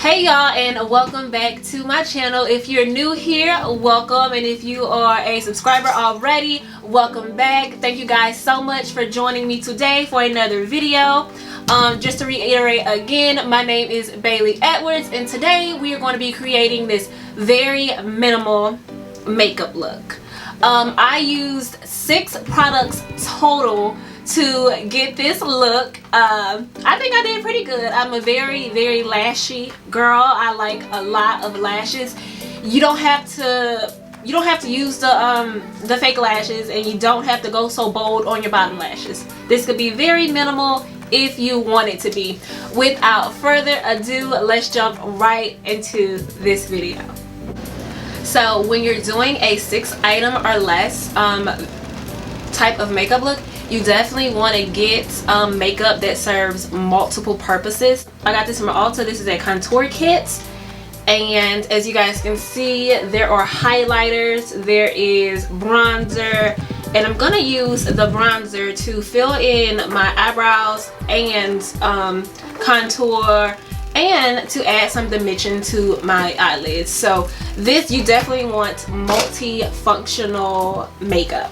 Hey y'all, and welcome back to my channel. If you're new here, welcome, and if you are a subscriber already, welcome back. Thank you guys so much for joining me today for another video. Just to reiterate again, my name is Bailey Edwards, and today we are going to be creating this very minimal makeup look. I used 6 products total to get this look. I think I did pretty good. I'm a very lashy girl. I like a lot of lashes. You don't have to use the fake lashes, and you don't have to go so bold on your bottom lashes. This could be very minimal if you want it to be. Without further ado, let's jump right into this video. So when you're doing a 6-item or less type of makeup look, you definitely want to get makeup that serves multiple purposes. I got this from Ulta. This is a contour kit, and as you guys can see, there are highlighters, there is bronzer, and I'm gonna use the bronzer to fill in my eyebrows and contour, and to add some dimension to my eyelids. So this, you definitely want multifunctional makeup.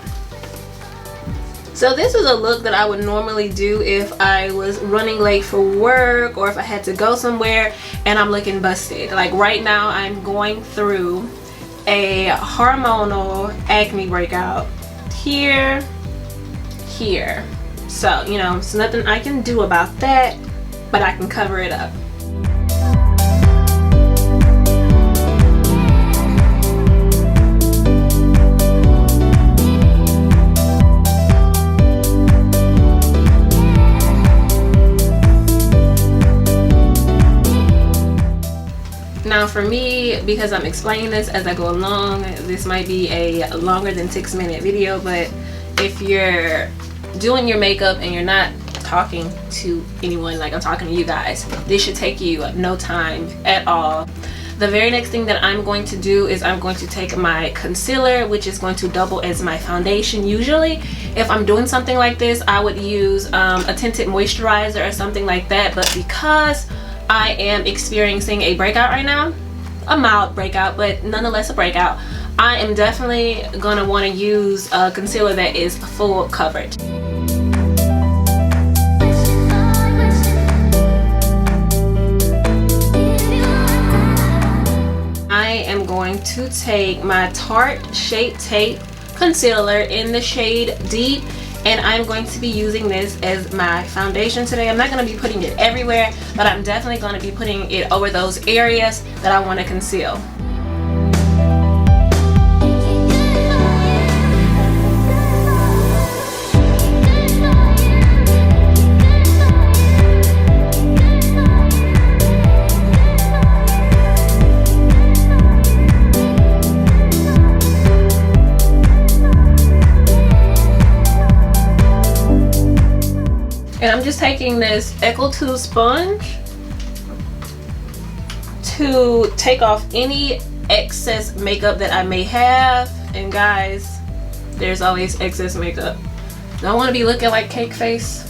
So this is a look that I would normally do if I was running late for work, or if I had to go somewhere and I'm looking busted. Like right now, I'm going through a hormonal acne breakout here. So, you know, it's nothing I can do about that, but I can cover it up. Now for me, because I'm explaining this as I go along, this might be a longer than 6-minute video, but if you're doing your makeup and you're not talking to anyone like I'm talking to you guys, this should take you no time at all. The very next thing that I'm going to do is I'm going to take my concealer, which is going to double as my foundation. Usually if I'm doing something like this, I would use a tinted moisturizer or something like that, but because I am experiencing a breakout right now, a mild breakout, but nonetheless a breakout, I am definitely going to want to use a concealer that is full coverage. I am going to take my Tarte Shape Tape concealer in the shade Deep, and I'm going to be using this as my foundation today. I'm not going to be putting it everywhere, but I'm definitely going to be putting it over those areas that I want to conceal. And I'm just taking this Eco2 sponge to take off any excess makeup that I may have. And guys, there's always excess makeup. Don't want to be looking like cake face.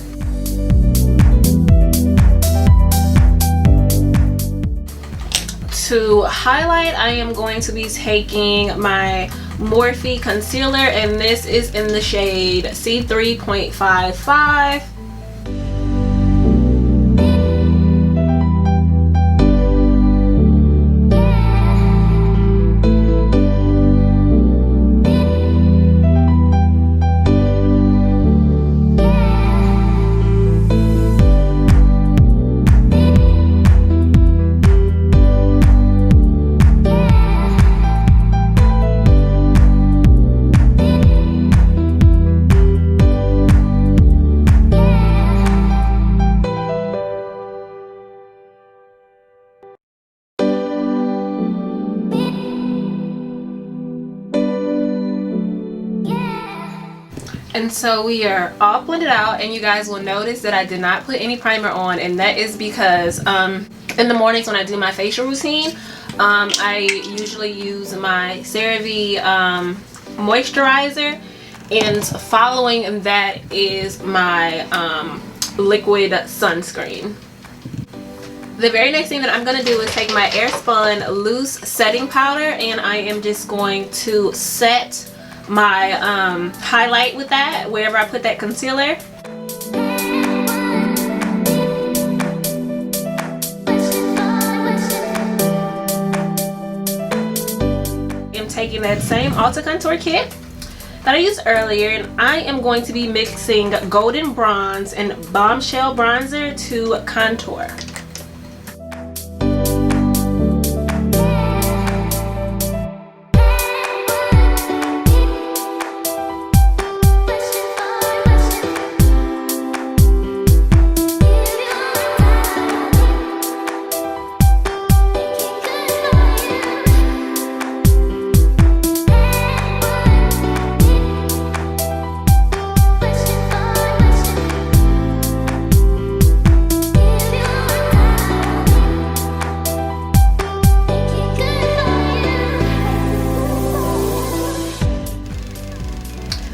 To highlight, I am going to be taking my Morphe concealer, and this is in the shade C3.55. And so we are all blended out, and you guys will notice that I did not put any primer on, and that is because in the mornings when I do my facial routine, I usually use my CeraVe moisturizer, and following that is my liquid sunscreen. The very next thing that I'm going to do is take my Airspun loose setting powder, and I am just going to set my highlight with that wherever I put that concealer. I'm taking that same Ulta contour kit that I used earlier, and I am going to be mixing Golden Bronze and Bombshell Bronzer to contour.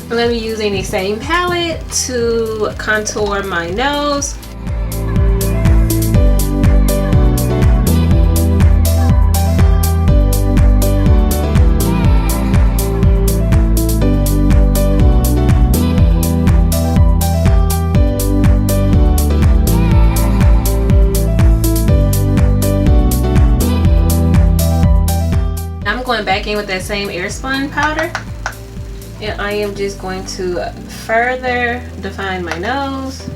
I'm going to be using the same palette to contour my nose. I'm going back in with that same Airspun powder. And I am just going to further define my nose.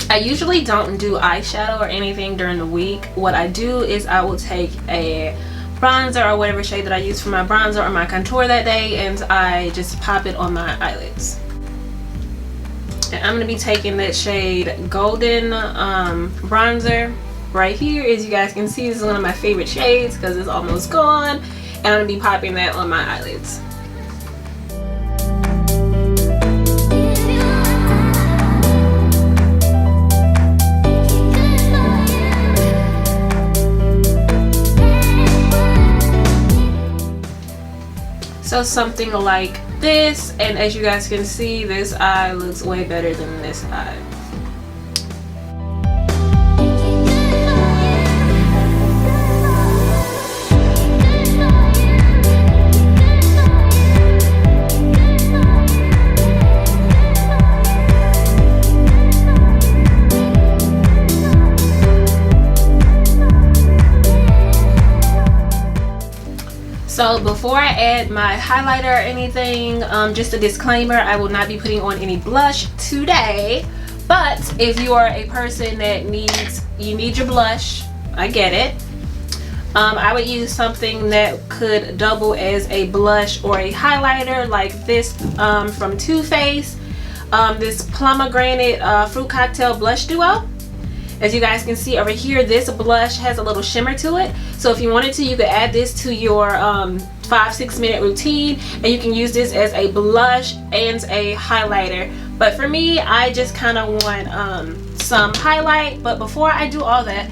I usually don't do eyeshadow or anything during the week. What I do is I will take a bronzer or whatever shade that I use for my bronzer or my contour that day, and I just pop it on my eyelids. And I'm going to be taking that shade Golden Bronzer right here. As you guys can see, this is one of my favorite shades because it's almost gone. And I'm going to be popping that on my eyelids. So something like this, and as you guys can see, this eye looks way better than this eye. So before I add my highlighter or anything, just a disclaimer, I will not be putting on any blush today. But if you are a person that you need your blush, I get it. I would use something that could double as a blush or a highlighter, like this from Too Faced, this Pomegranate Fruit Cocktail Blush Duo. As you guys can see over here, this blush has a little shimmer to it. So if you wanted to, you could add this to your 5-6 minute routine, and you can use this as a blush and a highlighter. But for me, I just kind of want some highlight. But before I do all that,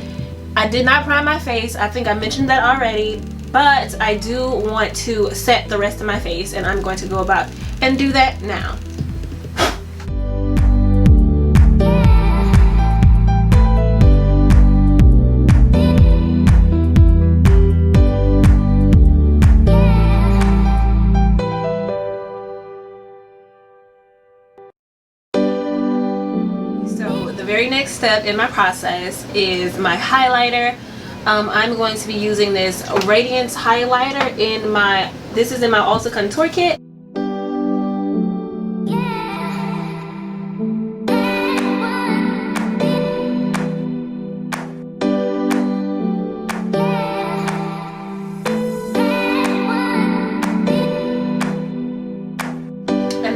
I did not prime my face. I think I mentioned that already. But I do want to set the rest of my face, and I'm going to go about and do that now. Very next step in my process is my highlighter. I'm going to be using this Radiance highlighter in my Ulta contour kit.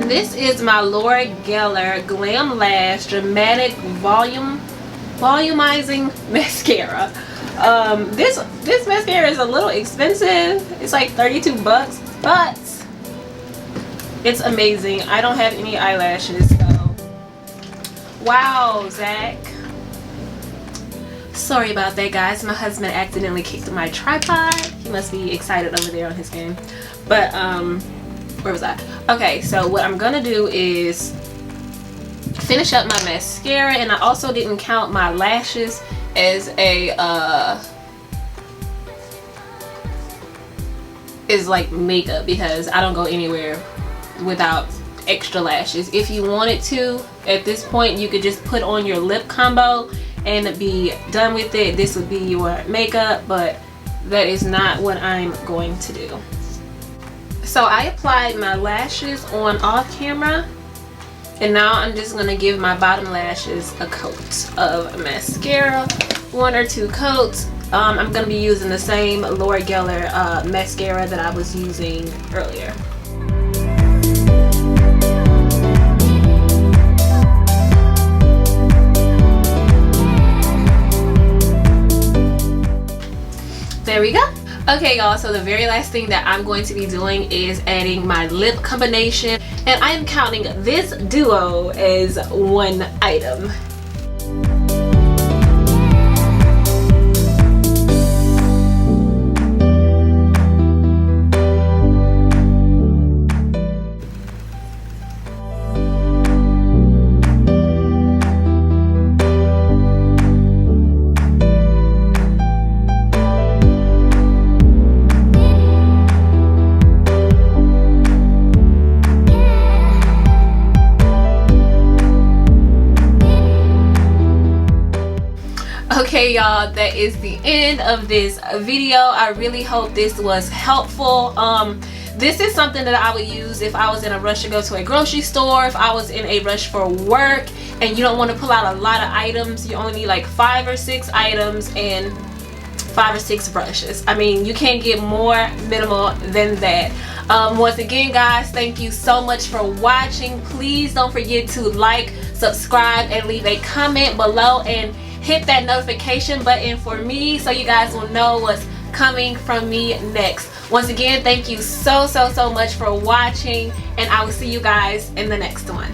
This is my Laura Geller GlamLASH Dramatic Volumizing Mascara. This mascara is a little expensive. It's like 32 bucks, but it's amazing. I don't have any eyelashes, so wow, Zach. Sorry about that, guys. My husband accidentally kicked my tripod. He must be excited over there on his game. But where was I? Okay, so what I'm gonna do is finish up my mascara, and I also didn't count my lashes as a is like makeup, because I don't go anywhere without extra lashes. If you wanted to, at this point, you could just put on your lip combo and be done with it. This would be your makeup, but that is not what I'm going to do. So I applied my lashes on off camera, and now I'm just going to give my bottom lashes a coat of mascara, 1 or 2 coats. I'm going to be using the same Laura Geller mascara that I was using earlier. There we go. Okay y'all, so the very last thing that I'm going to be doing is adding my lip combination, and I am counting this duo as one item. Okay y'all, that is the end of this video. I really hope this was helpful. This is something that I would use if I was in a rush to go to a grocery store, if I was in a rush for work and you don't want to pull out a lot of items. You only need like 5 or 6 items and 5 or 6 brushes. I mean, you can't get more minimal than that. Once again guys, thank you so much for watching. Please don't forget to like, subscribe, and leave a comment below, and hit that notification button for me so you guys will know what's coming from me next. Once again, thank you so much for watching, and I will see you guys in the next one.